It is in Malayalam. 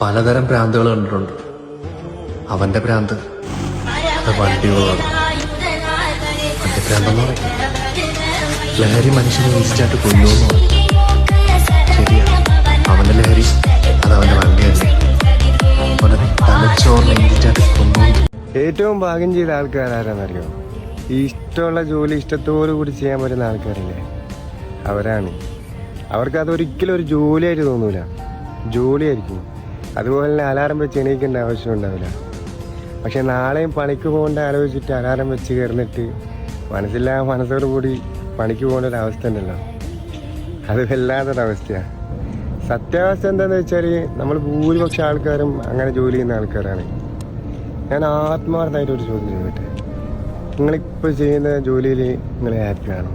പലതരം ഭ്രാന്തുകൾ കണ്ടിട്ടുണ്ട്. അവന്റെ ഭ്രാന്ത് അത് വണ്ടികളാണ്. വണ്ടിഭ്രാന്തെന്ന് പറയും. ലഹരി മനുഷ്യനെ ഈസ്റ്റായിട്ട് കൊല്ലുമെന്ന് പറയും. ശരിയാ, അവന്റെ ലഹരി അത് അവന്റെ വണ്ടി തന്നെ. അവനെ തലച്ചോറിനെ ഈസ്റ്റായിട്ട് കൊന്നു. ഏറ്റവും ഭാഗ്യം ചെയ്ത ആൾക്കാരാരെന്നറിയോ? ഈ ഇഷ്ടമുള്ള ജോലി ഇഷ്ടത്തോടു കൂടി ചെയ്യാൻ പറ്റുന്ന ആൾക്കാരില്ലേ, അവരാണ്. അവർക്ക് അതൊരിക്കലും ഒരു ജോലിയായിട്ട് തോന്നൂല, ജോലിയായിരിക്കും. അതുപോലെ തന്നെ അലാറം വെച്ച് എണീക്കേണ്ട ആവശ്യം ഉണ്ടാവില്ല. പക്ഷെ നാളെയും പണിക്ക് പോകേണ്ട ആലോചിച്ചിട്ട് അലാറം വെച്ച് കയറുന്നിട്ട് മനസ്സോടു കൂടി പണിക്ക് പോകേണ്ട ഒരു അവസ്ഥ ഉണ്ടല്ലോ, അത് വല്ലാത്തൊരവസ്ഥയാണ്. സത്യാവസ്ഥ എന്താണെന്ന് വെച്ചാൽ നമ്മൾ ഭൂരിപക്ഷം ആൾക്കാരും അങ്ങനെ ജോലി ചെയ്യുന്ന ആൾക്കാരാണ്. ഞാൻ ആത്മാർത്ഥമായിട്ടൊരു ചോദ്യം ചോദിക്കട്ടെ, നിങ്ങളിപ്പോൾ ചെയ്യുന്ന ജോലിയിൽ നിങ്ങൾ ഹാപ്പിയാണോ?